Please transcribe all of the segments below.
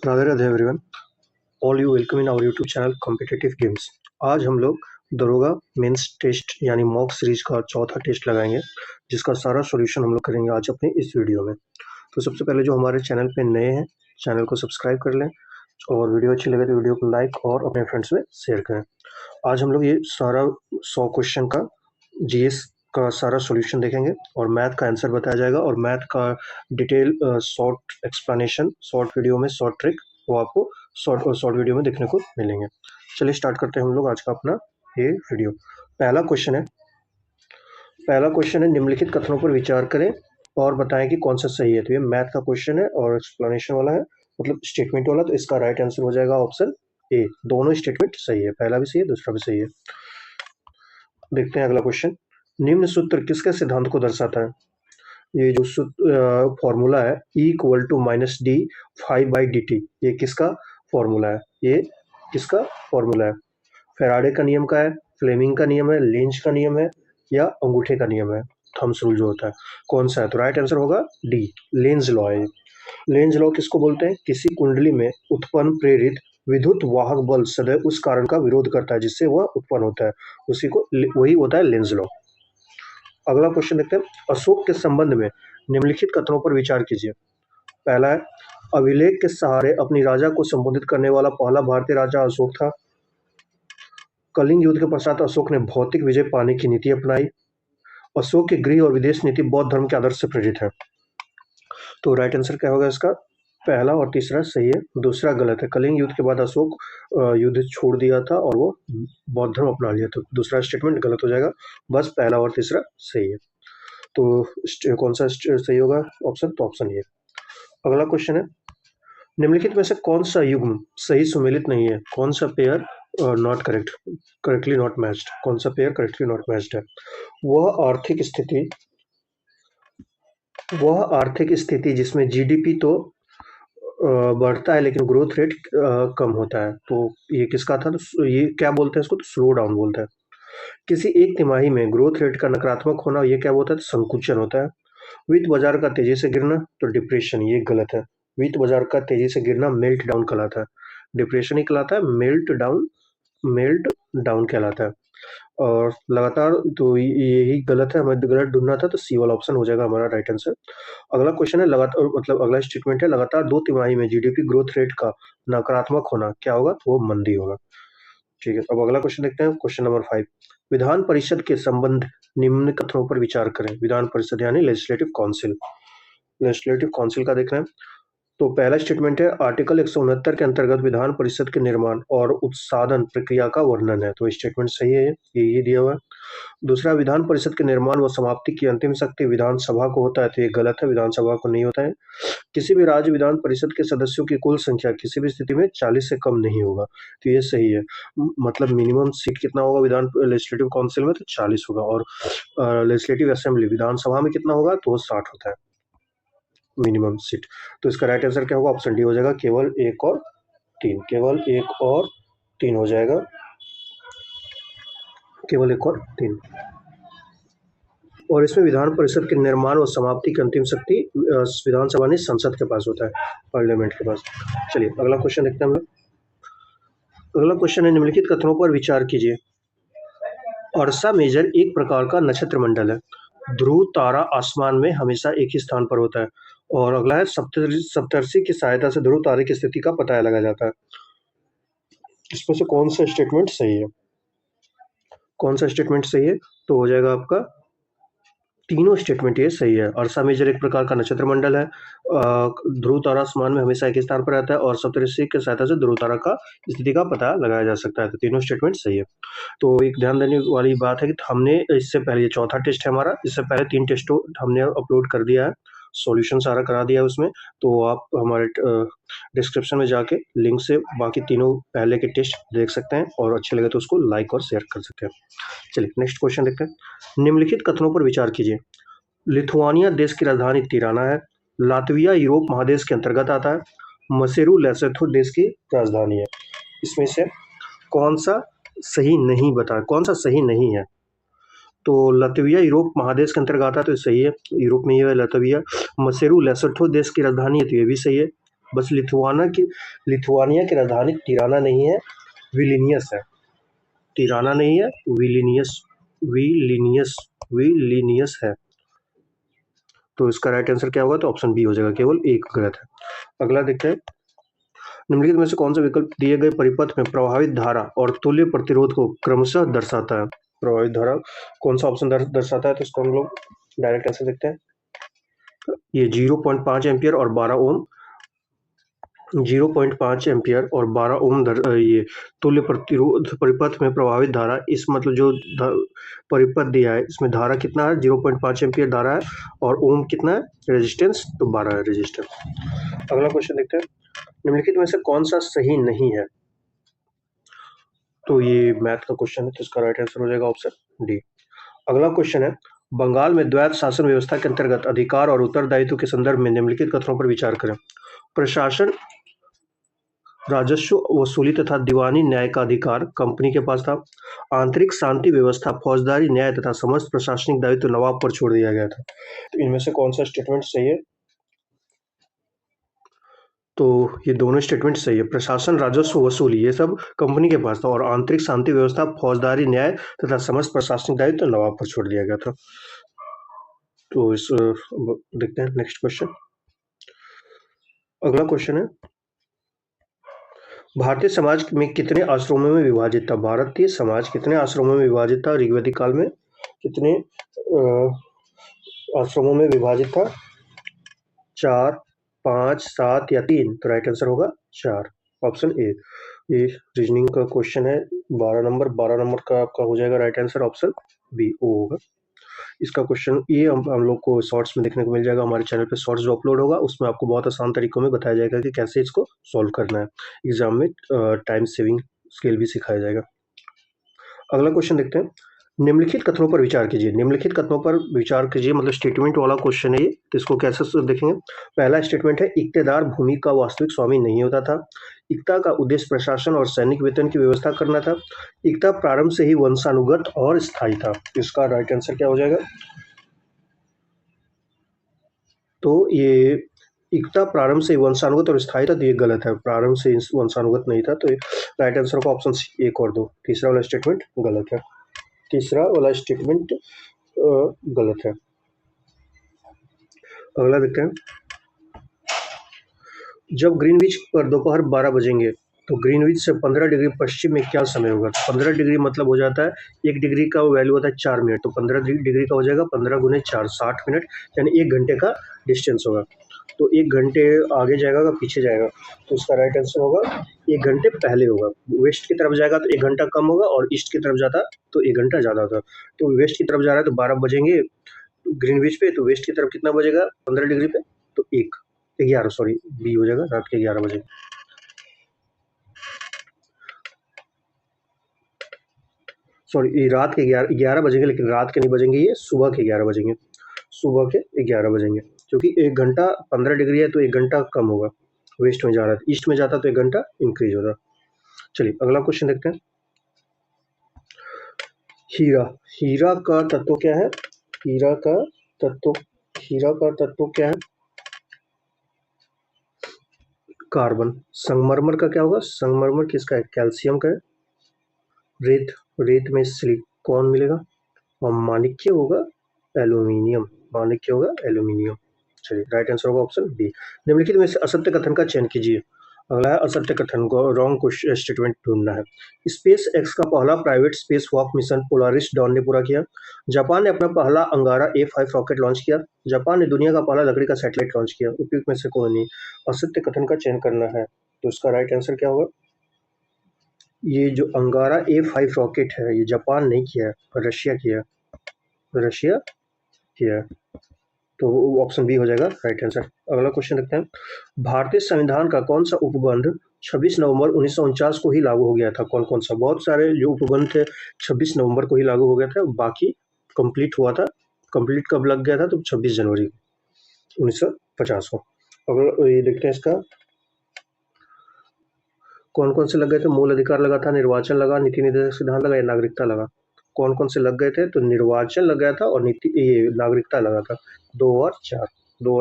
Radhe Radhe everyone, all you welcome in our YouTube channel competitive games. आज हम लोग दरोगा मेंस टेस्ट यानी मॉक सीरीज का चौथा टेस्ट लगाएंगे, जिसका सारा सॉल्यूशन हम लोग करेंगे आज अपने इस वीडियो में। तो सबसे पहले जो हमारे चैनल पे नए हैं, चैनल को सब्सक्राइब कर लें और वीडियो अच्छी लगे तो वीडियो को लाइक और अपने फ्रेंड्स में शेयर करें। आज हम लोग ये सारा 100 क्वेश्चन का जीएस का सारा सॉल्यूशन देखेंगे और मैथ का आंसर बताया जाएगा और मैथ का detail short explanation, short video में शॉर्ट ट्रिक वो आपको शॉर्ट वीडियो में देखने को मिलेंगे। चलिए स्टार्ट करते हैं हम लोग आज का अपना ये वीडियो। पहला क्वेश्चन है निम्नलिखित कथनों पर विचार करें और बताएं कि कौन सा सही है। तो ये मैथ का क्वेश्चन है और एक्सप्लेनेशन वाला है, मतलब स्टेटमेंट वाला। तो इसका राइट आंसर हो जाएगा ऑप्शन ए। दोनों स्टेटमेंट सही है, पहला भी सही है दूसरा भी सही है। देखते हैं अगला क्वेश्चन। निम्न सूत्र किसके सिद्धांत को दर्शाता है? ये जो फॉर्मूला है E=-d∅/dt, ये किसका फॉर्मूला है? ये किसका फॉर्मूला है? फैराडे का नियम का है, फ्लेमिंग का नियम है, लेंज का नियम है या अंगूठे का नियम है? थम्स रूल जो होता है, कौन सा है? तो राइट आंसर होगा डी, लेंज लॉ है। लेंज लॉ किसको बोलते हैं? किसी कुंडली में उत्पन्न प्रेरित विद्युत वाहक बल सदैव उस कारण का विरोध करता है जिससे वह उत्पन्न होता है, उसी को वही होता है लेंज लॉ। अगला क्वेश्चन देखते हैं। अशोक के संबंध में निम्नलिखित कथनों पर विचार कीजिए। पहला है, अभिलेख के सहारे अपनी राजा को संबोधित करने वाला पहला भारतीय राजा अशोक था। कलिंग युद्ध के पश्चात अशोक ने भौतिक विजय पाने की नीति अपनाई। अशोक की गृह और विदेश नीति बौद्ध धर्म के आदर्श से प्रेरित है। तो राइट आंसर क्या होगा इसका? पहला और तीसरा सही है, दूसरा गलत है। कलिंग युद्ध के बाद अशोक युद्ध छोड़ दिया था और वो बौद्ध धर्म अपना लिया, तो दूसरा स्टेटमेंट गलत हो जाएगा। बस पहला और तीसरा सही है। तो कौन सा सही होगा ऑप्शन? तो ऑप्शन ए। अगला क्वेश्चन है, निम्नलिखित में से कौन सा युग्म सही सुमेलित नहीं है? कौन सा pair not correctly not matched? कौन सा पेयर करेक्टली नॉट मैच्ड है? वह आर्थिक स्थिति जिसमें जीडीपी तो बढ़ता है लेकिन ग्रोथ रेट कम होता है। तो ये किसका था? तो ये क्या बोलते हैं इसको? तो स्लो डाउन बोलते हैं। किसी एक तिमाही में ग्रोथ रेट का नकारात्मक होना, ये क्या बोलता है? तो संकुचन होता है। वित्त बाजार का तेजी से गिरना, तो डिप्रेशन, ये गलत है। वित्त बाजार का तेजी से गिरना मेल्ट डाउन कहलाता है, डिप्रेशन ही कहलाता है, मेल्ट डाउन कहलाता है। और लगातार, तो यही गलत है, हमें गलत ढूंढना था, तो सी वाला ऑप्शन हो जाएगा हमारा राइट आंसर। अगला क्वेश्चन है, लगातार मतलब अगला स्टेटमेंट है, लगातार 2 तिमाही में जीडीपी ग्रोथ रेट का नकारात्मक होना क्या होगा? तो वो मंदी होगा। ठीक है, अब अगला क्वेश्चन देखते हैं, क्वेश्चन नंबर 5। विधान परिषद के संबंध निम्न कथनों पर विचार करें। विधान परिषद यानी लेजिस्लेटिव काउंसिल का देखना है। तो पहला स्टेटमेंट है, आर्टिकल 169 के अंतर्गत विधान परिषद के निर्माण और उत्साधन प्रक्रिया का वर्णन है। तो स्टेटमेंट सही है, ये दिया हुआ है। दूसरा, विधान परिषद के निर्माण व समाप्ति की अंतिम शक्ति विधानसभा को होता है। तो ये गलत है, विधानसभा को नहीं होता है। किसी भी राज्य विधान परिषद के सदस्यों की कुल संख्या किसी भी स्थिति में 40 से कम नहीं होगा। तो ये सही है, मतलब मिनिमम सीट कितना होगा विधान लेजिस्लेटिव काउंसिल में? तो 40 होगा। और लेजिस्लेटिव असेंबली विधानसभा में कितना होगा? तो 60 होता है मिनिमम सीट। तो इसका राइट आंसर क्या होगा? ऑप्शन डी हो जाएगा, केवल 1 और 3। केवल 1 और 3 हो जाएगा, केवल 1 और 3। और इसमें विधान परिषद के निर्माण और समाप्ति की अंतिम शक्ति विधानसभा नहीं, संसद के पास होता है, पार्लियामेंट के पास। चलिए अगला क्वेश्चन देखते हैं हम लोग। अगला क्वेश्चन है, निम्नलिखित कथनों पर विचार कीजिए। अर्सा मेजर एक प्रकार का नक्षत्र मंडल है। ध्रुव तारा आसमान में हमेशा एक ही स्थान पर होता है। और अगला है, सप्तर्षि की सहायता से ध्रुव तारे की स्थिति का पता लगाया जाता है। इसमें से कौन सा स्टेटमेंट सही है? कौन सा स्टेटमेंट सही है? तो हो जाएगा आपका तीनों स्टेटमेंट ये सही है। अर्सा मेजर एक प्रकार का नक्षत्र मंडल है, ध्रुव तारा आसमान में हमेशा एक ही स्थान पर रहता है और सप्तर्षि की सहायता से ध्रुव तारा का स्थिति का पता लगाया जा सकता है। तो तीनों स्टेटमेंट सही है। तो एक ध्यान देने वाली बात है कि हमने इससे पहले, ये चौथा टेस्ट है हमारा, इससे पहले 3 टेस्ट हमने अपलोड कर दिया है, सॉल्यूशन सारा करा दिया है उसमें। तो आप हमारे डिस्क्रिप्शन में जाके लिंक से बाकी तीनों पहले के टेस्ट देख सकते हैं और अच्छे लगे तो उसको लाइक और शेयर कर सकते हैं। चलिए नेक्स्ट क्वेश्चन देखते हैं। निम्नलिखित कथनों पर विचार कीजिए। लिथुआनिया देश की राजधानी तिराना है। लातविया यूरोप महादेश के अंतर्गत आता है। मसेरू लेसोथो देश की राजधानी है। इसमें से कौन सा सही नहीं बताया, कौन सा सही नहीं है? तो लातविया यूरोप महादेश के अंतर्गत आता है, तो सही है, यूरोप में ही है लातविया। मसेरू लेसोथो देश की राजधानी है, तो ये भी सही है। बस लिथुआनिया की राजधानी तिराना नहीं है, विलिनियस है। तिराना नहीं है, विलिनियस है। तो इसका राइट आंसर क्या होगा? तो ऑप्शन बी हो जाएगा, केवल एक गलत है। अगला देखते हैं, निम्नलिखित में से कौन सा विकल्प दिए गए परिपथ में प्रवाहित धारा और तुल्य प्रतिरोध को क्रमशः दर्शाता है? प्रवाहित धारा कौन सा ऑप्शन दर्शाता है? तो इसको हम लोग डायरेक्ट आंसर देखते हैं। ये 0.5 एम्पियर और 12 ओम, 0.5 एम्पियर और 12 ओम ये तुल्य प्रतिरोध परिपथ में प्रवाहित धारा, इस मतलब जो परिपथ दिया है इसमें धारा कितना है? 0.5 एम्पियर धारा है, और ओम कितना है? रेजिस्टेंस, तो 12 है रेजिस्टेंस। अगला क्वेश्चन देखते हैं, निम्नलिखित में से कौन सा सही नहीं है? तो ये मैथ का क्वेश्चन है, तो इसका राइट आंसर हो जाएगा ऑप्शन डी। अगला क्वेश्चन है, बंगाल में द्वैत शासन व्यवस्था के अंतर्गत अधिकार और उत्तरदायित्व के संदर्भ में निम्नलिखित कथनों पर विचार करें। प्रशासन, राजस्व वसूली तथा दीवानी न्याय का अधिकार कंपनी के पास था। आंतरिक शांति व्यवस्था, फौजदारी न्याय तथा समस्त प्रशासनिक दायित्व नवाब पर छोड़ दिया गया था। तो इनमें से कौन सा स्टेटमेंट सही है? तो ये दोनों स्टेटमेंट सही है। प्रशासन, राजस्व वसूली ये सब कंपनी के पास था, और आंतरिक शांति व्यवस्था, फौजदारी न्याय तथा समस्त प्रशासनिक दायित्व नवाब पर छोड़ दिया गया था। तो इस देखते हैं नेक्स्ट क्वेश्चन। अगला क्वेश्चन है, भारतीय समाज में कितने आश्रमों में विभाजित था? भारतीय समाज कितने आश्रमों में विभाजित था? ऋग्वैदिक काल में कितने आश्रमों में विभाजित था? 4, 5, 7 या 3? तो राइट आंसर होगा 4, ऑप्शन ए। ये रीजनिंग का क्वेश्चन है, 12 नंबर का आपका हो जाएगा राइट आंसर, ऑप्शन बी ओ होगा। इसका क्वेश्चन ये हम लोग को शॉर्ट्स में देखने को मिल जाएगा। हमारे चैनल पे शॉर्ट्स जो अपलोड होगा उसमें आपको बहुत आसान तरीकों में बताया जाएगा कि कैसे इसको सॉल्व करना है। एग्जाम में टाइम सेविंग स्किल भी सिखाया जाएगा। अगला क्वेश्चन देखते हैं, निम्नलिखित कथनों पर विचार कीजिए। निम्नलिखित कथनों पर विचार कीजिए मतलब स्टेटमेंट वाला क्वेश्चन है ये, तो इसको कैसे देखेंगे? पहला स्टेटमेंट है, इक्तेदार भूमि का वास्तविक स्वामी नहीं होता था। इक्ता का उद्देश्य प्रशासन और सैनिक वेतन की व्यवस्था करना था। इक्ता प्रारंभ से ही वंशानुगत और स्थायी था। इसका राइट आंसर क्या हो जाएगा? तो ये इक्ता प्रारंभ से वंशानुगत और स्थायी था, तो ये गलत है। प्रारंभ से वंशानुगत नहीं था, तो राइट आंसर का ऑप्शन सी 1 और 2, तीसरा वाला स्टेटमेंट गलत है। तीसरा वाला स्टेटमेंट गलत है। अगला देखते हैं, जब ग्रीनविच पर दोपहर 12 बजेंगे तो ग्रीनविच से 15 डिग्री पश्चिम में क्या समय होगा? 15 डिग्री मतलब हो जाता है 1 डिग्री का वैल्यू होता है 4 मिनट, तो 15 डिग्री का हो जाएगा 15 गुने 4, 60 मिनट, यानी 1 घंटे का डिस्टेंस होगा। तो 1 घंटे आगे जाएगा या पीछे जाएगा? तो इसका राइट आंसर होगा 1 घंटे पहले होगा। वेस्ट की तरफ जाएगा तो 1 घंटा कम होगा, और ईस्ट की तरफ जाता तो 1 घंटा ज़्यादा होता। तो वेस्ट की तरफ जा रहा है तो 12 बजेंगे ग्रीनविच पे, तो वेस्ट की तरफ कितना बजेगा 15 डिग्री पे? तो 11, सॉरी बी हो जाएगा, रात के 11 बजे। सॉरी रात के 11 बजेंगे, लेकिन रात के नहीं बजेंगे, ये सुबह के 11 बजेंगे। सुबह के 11 बजेंगे, क्योंकि 1 घंटा 15 डिग्री है तो 1 घंटा कम होगा। वेस्ट में जा रहा है, ईस्ट में जाता तो 1 घंटा इंक्रीज होता। चलिए अगला क्वेश्चन देखते हैं, हीरा। हीरा का तत्व क्या है? हीरा का तत्व क्या है? कार्बन। संगमरमर का क्या होगा? संगमरमर किसका है? कैल्शियम का है। रेत में सिलिकॉन मिलेगा, और माणिक्य होगा एल्यूमिनियम। चलिए राइट आंसर होगा ऑप्शन बी। निम्नलिखित में से असत्य कथन का चयन कीजिए। अगला है असत्य कथन को रॉन्ग स्टेटमेंट ढूंढना है। स्पेस एक्स का पहला private space walk mission Polaris Dawn ने पूरा किया। जापान ने अपना पहला अंगारा A5 रॉकेट लॉन्च किया। जापान ने दुनिया का पहला लकड़ी का सैटेलाइट लॉन्च किया। उपयुक्त में से कोई नहीं। असत्य कथन का चयन करना है, तो इसका राइट आंसर क्या होगा? ये जो अंगारा A5 रॉकेट है ये जापान नहीं किया है, रशिया किया है, तो ऑप्शन बी हो जाएगा राइट आंसर। अगला क्वेश्चन देखते हैं, भारतीय संविधान का कौन सा उपबंध 26 नवंबर 1949 को ही लागू हो गया था? कौन सा? बहुत सारे जो उपबंध थे 26 नवंबर को ही लागू हो गया था, बाकी कंप्लीट हुआ था। कंप्लीट कब लग गया था? तो 26 जनवरी 1950 को। अगर ये देखते हैं इसका कौन से लग गए थे? मूल अधिकार लगा था, निर्वाचन लगा, नीति निर्देशक सिद्धांत लगा, या नागरिकता लगा? कौन से लग गए थे? तो निर्वाचन लग गया था, और ये नागरिकता लगा था। 2 और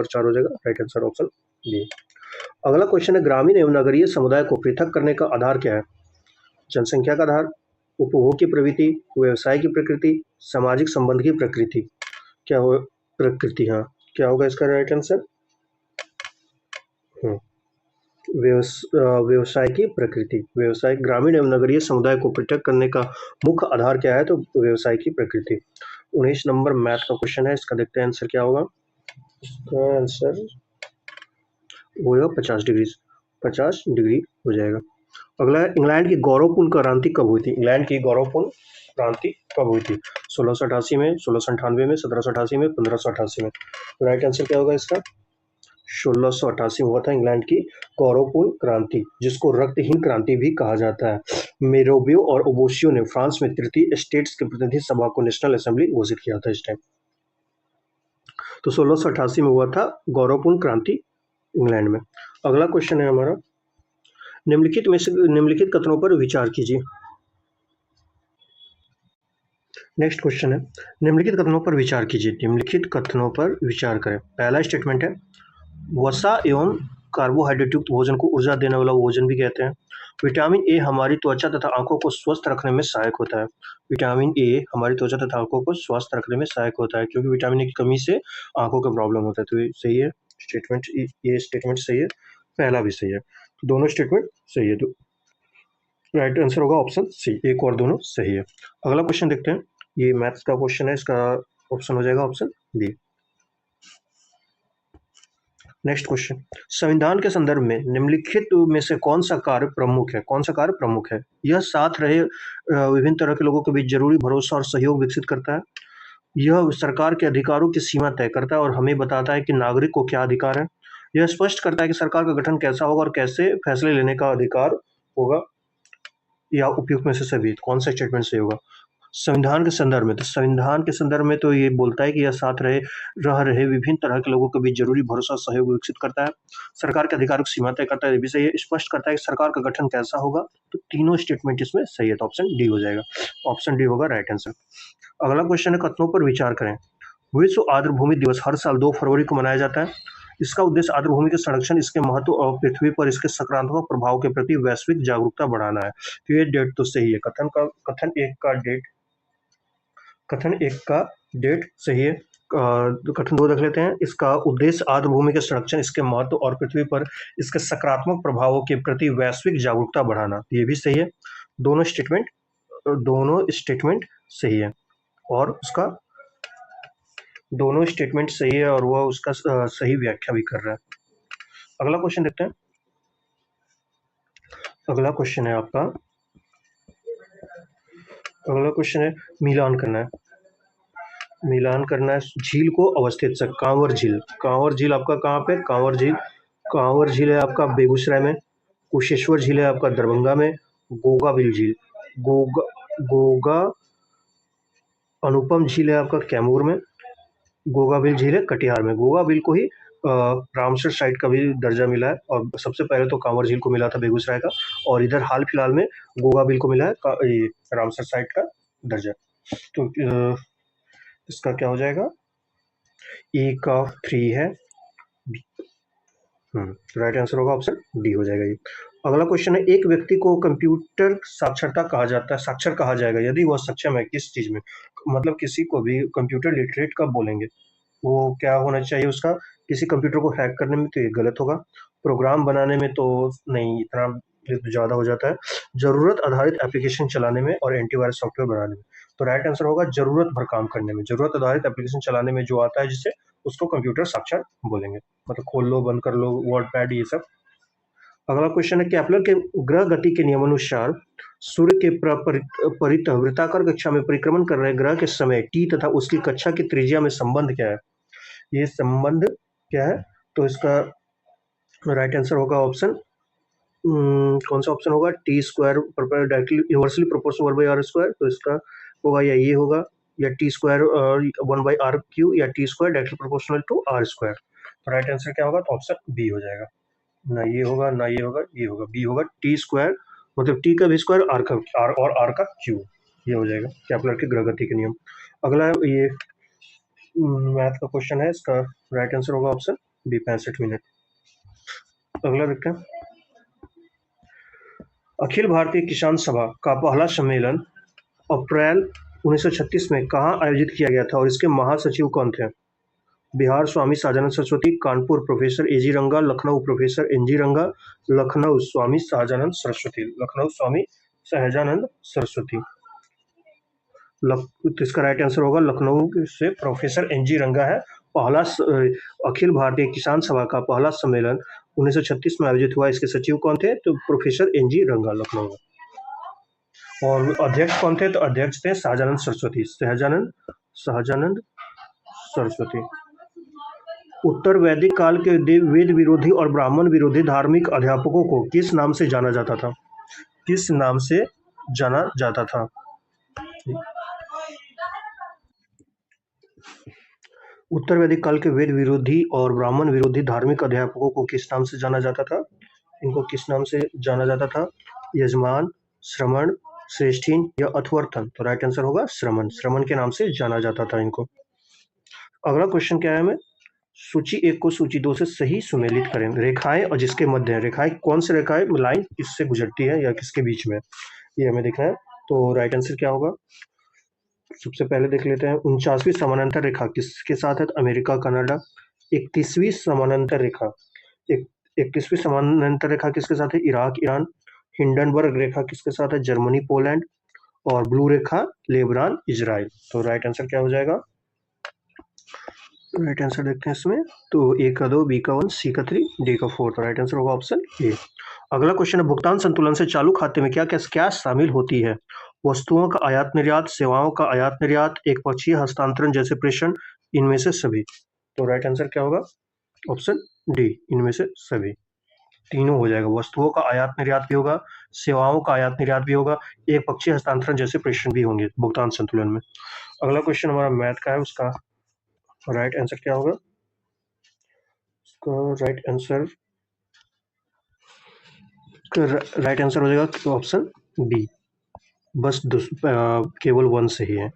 4 हो जाएगा राइट आंसर, ऑप्शन बी। अगला क्वेश्चन है, ग्रामीण एवं नगरीय समुदाय को पृथक करने का आधार क्या है? जनसंख्या का आधार, उपभोग की प्रवृत्ति, व्यवसाय की प्रकृति, सामाजिक संबंध की प्रकृति। क्या हो प्रकृति, हाँ, क्या होगा इसका राइट आंसर? व्यवसाय की प्रकृति। व्यवसाय, ग्रामीण एवं नगरीय समुदाय को पृथक करने का मुख्य आधार क्या है? तो व्यवसाय की प्रकृति। 19 नंबर मैथ का क्वेश्चन है, इसका देखते हैं आंसर क्या होगा। इसका आंसर होगा 50 डिग्री, 50 डिग्री हो जाएगा। अगला है, इंग्लैंड की गौरवपूर्ण क्रांति कब हुई थी? इंग्लैंड की गौरवपूर्ण क्रांति कब हुई थी? 1688 में, 1698 में, 1788 में, 1588 में। राइट आंसर क्या होगा इसका? 1688 में हुआ था इंग्लैंड की गौरवपूर्ण क्रांति, जिसको रक्तहीन क्रांति भी कहा जाता है। मेरोबियो और ओबोसियो ने फ्रांस में तृतीय स्टेट्स के प्रतिनिधि सभा को नेशनल असेंबली घोषित किया था इस टाइम। तो 1688 में हुआ था गौरवपूर्ण क्रांति इंग्लैंड में। अगला क्वेश्चन है हमारा, निम्नलिखित में से निम्नलिखित कथनों पर विचार कीजिए। नेक्स्ट क्वेश्चन है, निम्नलिखित कथनों पर विचार कीजिए। निम्नलिखित कथनों पर विचार करें। पहला स्टेटमेंट है, वसा एवं कार्बोहाइड्रेट युक्त भोजन को ऊर्जा देने वाला भोजन भी कहते हैं। विटामिन ए हमारी त्वचा तथा आंखों को स्वस्थ रखने में सहायक होता है। विटामिन ए हमारी त्वचा तथा आंखों को स्वस्थ रखने में सहायक होता है, क्योंकि विटामिन ए की कमी से आंखों का प्रॉब्लम होता है। तो ये सही है स्टेटमेंट, ये स्टेटमेंट सही है, पहला भी सही है, तो दोनों स्टेटमेंट सही है। तो राइट आंसर होगा ऑप्शन सी, एक और दोनों सही है। अगला क्वेश्चन देखते हैं, ये मैथ्स का क्वेश्चन है, इसका ऑप्शन हो जाएगा ऑप्शन बी। नेक्स्ट क्वेश्चन, संविधान के संदर्भ में निम्नलिखित में से कौन सा कार्य प्रमुख है? कौन सा कार्य प्रमुख है? यह साथ रहे विभिन्न तरह के लोगों के बीच जरूरी भरोसा और सहयोग विकसित करता है। यह सरकार के अधिकारों की सीमा तय करता है और हमें बताता है कि नागरिक को क्या अधिकार है। यह स्पष्ट करता है कि सरकार का गठन कैसा होगा और कैसे फैसले लेने का अधिकार होगा, या उपयुक्त में से सभी। कौन सा स्टेटमेंट सही होगा? संविधान के संदर्भ में, तो संविधान के संदर्भ में तो ये बोलता है कि यह साथ रह रहे विभिन्न तरह के लोगों के बीच जरूरी भरोसा और सहयोग विकसित करता है। सरकार के अधिकारों की सीमा तय करता है, ये भी सही है। स्पष्ट करता है कि सरकार का गठन कैसा होगा, तो तीनों स्टेटमेंट इसमें सही है, तो ऑप्शन डी हो जाएगा। ऑप्शन डी होगा राइट आंसर। अगला क्वेश्चन है, कथनों पर विचार करें। विश्व आर्द्र भूमि दिवस हर साल 2 फरवरी को मनाया जाता है। इसका उद्देश्य आर्द्र भूमि के संरक्षण, इसके महत्व और पृथ्वी पर इसके सकारात्मक प्रभाव के प्रति वैश्विक जागरूकता बढ़ाना है। तो ये डेट तो सही है। कथन एक का डेट सही है। कथन 2 देख लेते हैं, इसका उद्देश्य आर्द्र भूमि के संरक्षण, इसके महत्व और पृथ्वी पर इसके सकारात्मक प्रभावों के प्रति वैश्विक जागरूकता बढ़ाना, ये भी सही है। दोनों स्टेटमेंट सही है, और उसका दोनों स्टेटमेंट सही है, और वह उसका सही व्याख्या भी कर रहा है। अगला क्वेश्चन देखते हैं। अगला क्वेश्चन है आपका, अगला क्वेश्चन है, मिलान करना है। मिलान करना है झील को अवस्थित से। कांवर झील, कांवर झील आपका कहाँ पे? कांवर झील है आपका बेगूसराय में। कुशेश्वर झील है आपका दरभंगा में। गोगाबिल झील, गोगा अनुपम झील है आपका कैमूर में। गोगाबिल झील है कटिहार में। गोगाबिल को ही रामसर साइट का भी दर्जा मिला है, और सबसे पहले तो कांवर झील को मिला था बेगूसराय का, और इधर हाल फिलहाल में गोगाबिल को मिला है ये रामसर साइट का दर्जा। तो इसका क्या हो जाएगा? ए का 3 है, राइट आंसर होगा ऑप्शन डी हो जाएगा ये। अगला क्वेश्चन है, एक व्यक्ति को कंप्यूटर साक्षरता कहा जाता है, साक्षर कहा जाएगा यदि वह सक्षम है किस चीज में? मतलब किसी को भी कंप्यूटर लिटरेट कब बोलेंगे? वो क्या होना चाहिए उसका? किसी कंप्यूटर को हैक करने में तो ये गलत होगा। प्रोग्राम बनाने में तो नहीं, इतना ये तो ज़्यादा हो जाता है। ज़रूरत आधारित एप्लीकेशन चलाने में और एंटीवायरस सॉफ्टवेयर बनाने में। तो राइट आंसर होगा ज़रूरत भर काम करने में। ज़रूरत आधारित एप्लीकेशन चलाने में जो आता है जिससे, उसको कंप्यूटर साक्षर बोलेंगे। मतलब खोल लो, बंद कर लो, वर्ड पैड, ये सब। अगला क्वेश्चन है, केपलर के ग्रह गति के नियमानुसार सूर्य के परितः वृत्ताकार कक्षा में परिक्रमण कर रहे ग्रह के समय टी तथा उसकी कक्षा की त्रिज्या में संबंध क्या है? ये संबंध क्या है? तो इसका राइट आंसर होगा ऑप्शन, कौन सा ऑप्शन होगा? T square directly inversely proportional 1/r²। तो इसका होगा या ये होगा, या टी स्क्वायर 1/r³ या T square directly proportional to r²। तो राइट आंसर क्या होगा? तो ऑप्शन बी हो जाएगा। ना ये होगा, ना ये होगा, ये होगा, बी होगा टी स्क्वायर, मतलब टी का भी स्क्वायर, आर का आर और आर का क्यूब, ये हो जाएगा केपलर के ग्रह गति के नियम। अगला ये मैथ का क्वेश्चन है, इसका राइट आंसर होगा ऑप्शन बी 65 मिनट। अगला देखते हैं। अखिल भारतीय किसान सभा का पहला सम्मेलन अप्रैल 1936 में कहाँ आयोजित किया गया था और इसके महासचिव कौन थे? बिहार स्वामी सहजानंद सरस्वती, कानपुर प्रोफेसर एजी रंगा, लखनऊ प्रोफेसर एनजी रंगा, लखनऊ स्वामी सहजानंद सरस्वती, लखनऊ स्वामी सहजानंद सरस्वती। तो इसका राइट आंसर होगा लखनऊ से प्रोफेसर एनजी रंगा है। पहला अखिल भारतीय किसान सभा का पहला सम्मेलन 1936 में आयोजित हुआ। इसके सचिव कौन थे? तो प्रोफेसर एनजी रंगा, लखनऊ में। और अध्यक्ष कौन थे? तो अध्यक्ष थे सहजानंद सरस्वती, सहजानंद सरस्वती। उत्तर वैदिक काल के वेद विरोधी और ब्राह्मण विरोधी धार्मिक अध्यापकों को किस नाम से जाना जाता था? किस नाम से जाना जाता था? उत्तर वैदिक काल के वेद विरोधी और ब्राह्मण विरोधी धार्मिक अध्यापकों को किस नाम से जाना जाता था? इनको किस नाम से जाना जाता था? यजमान, श्रमण, श्रेष्ठीन या अथवर्थन? तो राइट आंसर होगा श्रमण। श्रमण के नाम से जाना जाता था इनको। अगला क्वेश्चन क्या है? हमें सूची 1 को सूची 2 से सही सुमेलित करें। रेखाएं और जिसके मध्य है, रेखाएं कौन सी रेखाएं लाइन किससे गुजरती है या किसके बीच में, ये हमें देखना है। तो राइट आंसर क्या होगा? सबसे पहले देख लेते हैं 49वीं समानांतर रेखा किसके साथ है? तो अमेरिका कनाडा। 31वीं समानांतर रेखा 31वीं समानांतर रेखा किसके साथ है? Iraq Iran. हिंडनबर्ग रेखा किसके साथ है? Germany Poland. और ब्लू रेखा लेबनान इजराइल। तो राइट आंसर क्या हो जाएगा? राइट आंसर देखते हैं इसमें। तो ए का 2, बी का 1, सी का 3, डी का 4। तो राइट आंसर होगा ऑप्शन ए। अगला क्वेश्चन है भुगतान संतुलन से चालू खाते में क्या क्या शामिल होती है? वस्तुओं का आयात निर्यात, सेवाओं का आयात निर्यात, एक पक्षीय हस्तांतरण जैसे प्रेषण, इनमें से सभी। तो राइट आंसर क्या होगा? ऑप्शन डी, इनमें से सभी। तीनों हो जाएगा। वस्तुओं का आयात निर्यात भी होगा, सेवाओं का आयात निर्यात भी होगा, एक पक्षीय हस्तांतरण जैसे प्रेषण भी होंगे भुगतान संतुलन में। अगला क्वेश्चन हमारा मैथ का है, उसका राइट आंसर क्या होगा? राइट आंसर हो जाएगा ऑप्शन बी, बस केवल 1 सही है।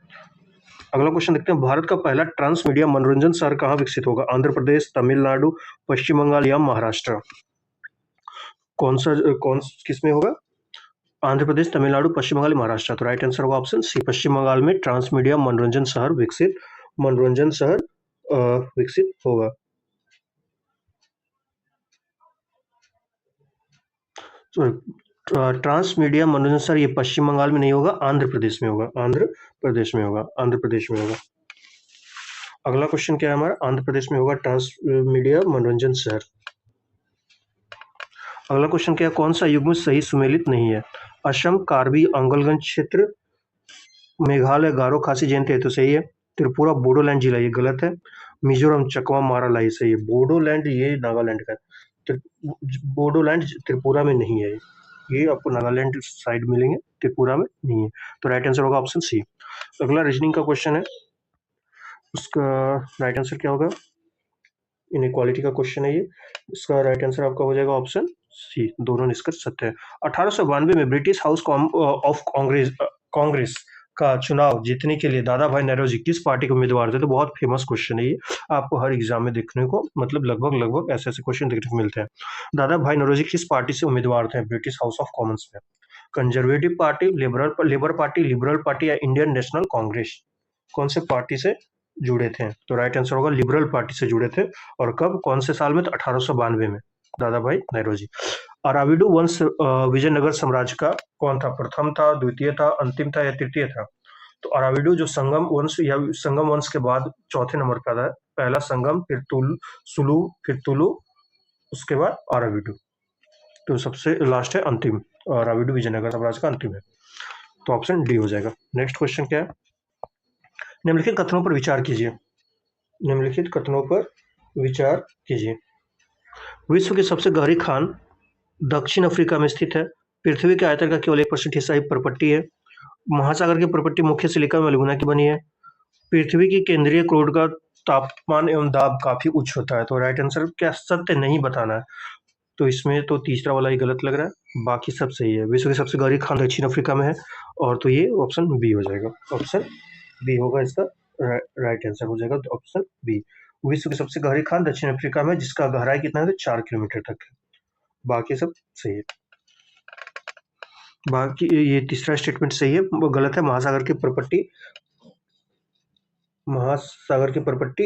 अगला क्वेश्चन देखते हैं। भारत का पहला ट्रांस मीडिया मनोरंजन शहर कहाँ विकसित होगा? आंध्र प्रदेश, तमिलनाडु, पश्चिम बंगाल या महाराष्ट्र? कौन किस में होगा? आंध्र प्रदेश, तमिलनाडु, पश्चिम बंगाल, महाराष्ट्र। तो राइट आंसर होगा ऑप्शन सी, पश्चिम बंगाल में ट्रांस मीडिया मनोरंजन शहर विकसित होगा। ट्रांस मीडिया मनोरंजन शहर ये पश्चिम बंगाल में नहीं होगा, आंध्र प्रदेश में होगा। आंध्र प्रदेश में होगा। अगला क्वेश्चन क्या है हमारा? आंध्र प्रदेश में होगा ट्रांस मीडिया मनोरंजन शहर। अगला क्वेश्चन क्या है? कौन सा युग्म सही सुमेलित नहीं है? असम, कार्बी आंगलगंज क्षेत्र, मेघालय, गारो, खासी, जयंती तो सही है। त्रिपुरा बोडोलैंड जिला ये गलत है। मिजोरम, चकमा, मारालाई सही है। बोडोलैंड ये नागालैंड का है। बोडोलैंड त्रिपुरा में नहीं है, ये आपको नागालैंड साइड मिलेंगे, त्रिपुरा में नहीं है। तो राइट आंसर होगा ऑप्शन सी। अगला रीजनिंग का क्वेश्चन है, उसका राइट आंसर क्या होगा? इनइक्वालिटी का क्वेश्चन है ये। इसका राइट आंसर आपका हो जाएगा ऑप्शन सी, दोनों निष्कर्ष सत्य है। 1892 में ब्रिटिश हाउस ऑफ कांग्रेस का चुनाव जीतने के लिए दादा भाई नौरोजी किस पार्टी के उम्मीदवार थे? तो बहुत फेमस क्वेश्चन है ये, आपको हर एग्जाम में देखने को मतलब लगभग ऐसे क्वेश्चन देखने को मिलते हैं। दादा भाई नौरोजी किस पार्टी से उम्मीदवार थे ब्रिटिश हाउस ऑफ कॉमन्स में? Conservative party, labour party, liberal party या इंडियन नेशनल कांग्रेस? कौन से पार्टी से जुड़े थे? तो राइट आंसर होगा लिबरल पार्टी से जुड़े थे। और कब, कौन से साल में? तो 1892 में, दादा भाई नौरोजी। अराविडू वंश विजयनगर साम्राज्य का कौन था? प्रथम था, द्वितीय था, अंतिम था या तृतीय था? तो अराविडू जो संगम वंश के बाद चौथे नंबर पर आता है। पहला संगम, फिर सुलू, फिर तुलु, उसके बाद अराविडू। तो सबसे लास्ट है अंतिम, अराविडू विजयनगर साम्राज्य का अंतिम है। तो ऑप्शन डी हो जाएगा। नेक्स्ट क्वेश्चन क्या है? निम्नलिखित कथनों पर विचार कीजिए। विश्व की सबसे गहरी खान दक्षिण अफ्रीका में स्थित है। पृथ्वी के आयतन का केवल 1% हिस्सा ही परपट्टी है। महासागर की परपट्टी मुख्य सिलिका में एल्यूमिना की बनी है। पृथ्वी की केंद्रीय क्रोड का तापमान एवं दाब काफी उच्च होता है। तो राइट आंसर क्या? सत्य नहीं बताना है। तो इसमें तो तीसरा वाला ही गलत लग रहा है, बाकी सब सही है। विश्व की सबसे गहरी खान दक्षिण अफ्रीका में है, और तो ये ऑप्शन बी हो जाएगा। ऑप्शन बी होगा इसका राइट आंसर हो जाएगा, ऑप्शन बी। विश्व की सबसे गहरी खान दक्षिण अफ्रीका में, जिसका गहराई कितना है? 4 किलोमीटर तक है। बाकी सब सही है। बाकी ये तीसरा स्टेटमेंट सही है, वो गलत है। महासागर की प्रॉपर्टी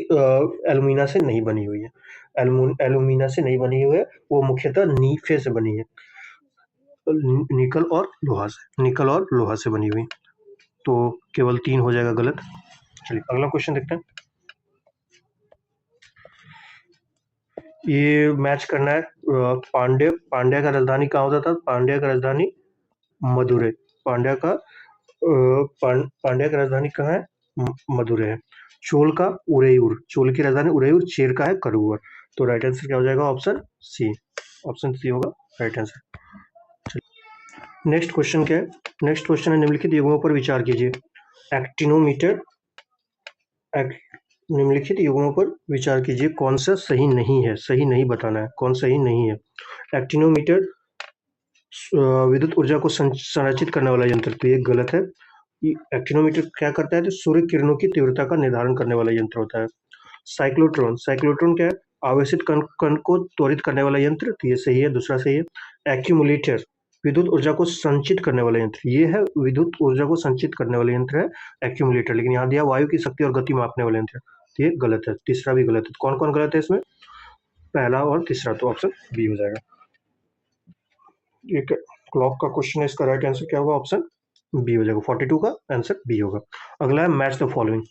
एल्यूमिना से नहीं बनी हुई है। एल्यूमिना से नहीं बनी हुई है, वो मुख्यतः नीफे से बनी है, निकल और लोहा से बनी हुई। तो केवल 3 हो जाएगा गलत। चलिए अगला क्वेश्चन देखते हैं। ये मैच करना है। पांड्या का राजधानी कहाँ होता था? पांड्या का राजधानी मदुरै। पांड्या का राजधानी कहाँ है? मदुरै है। चोल का उरेयूर। चोल की राजधानी उरेयूर। चेर का है करूर। तो राइट आंसर क्या हो जाएगा? Option C. ऑप्शन सी होगा राइट आंसर। नेक्स्ट क्वेश्चन क्या है? नेक्स्ट क्वेश्चन है, निम्नलिखित युग्मों पर विचार कीजिए। एक्टिनोमीटर। निम्नलिखित युग्मों पर विचार कीजिए, कौन सा सही नहीं है? सही नहीं बताना है, कौन सही नहीं है। एक्टिनोमीटर विद्युत ऊर्जा को संरक्षित करने वाला यंत्र, तो ये गलत है। एक्टिनोमीटर क्या करता है? तो सूर्य किरणों की तीव्रता का निर्धारण करने वाला यंत्र होता है। साइक्लोट्रॉन क्या है? आवेशित कण को त्वरित करने वाला यंत्र, तो ये सही है, दूसरा सही है। एक्यूमुलेटर विद्युत ऊर्जा को संचित करने वाला यंत्र, ये है विद्युत ऊर्जा को संचित करने वाला यंत्र है एक्यूमुलेटर। लेकिन यहाँ दिया वायु की शक्ति और गति मापने वाला यंत्र, तो ये गलत है, तीसरा भी गलत है। कौन कौन गलत है इसमें? पहला और तीसरा, तो ऑप्शन बी हो जाएगा। एक क्लॉक का क्वेश्चन है, इसका राइट आंसर क्या होगा? ऑप्शन बी हो जाएगा। 42 का आंसर बी होगा। अगला है मैच द फॉलोइंग।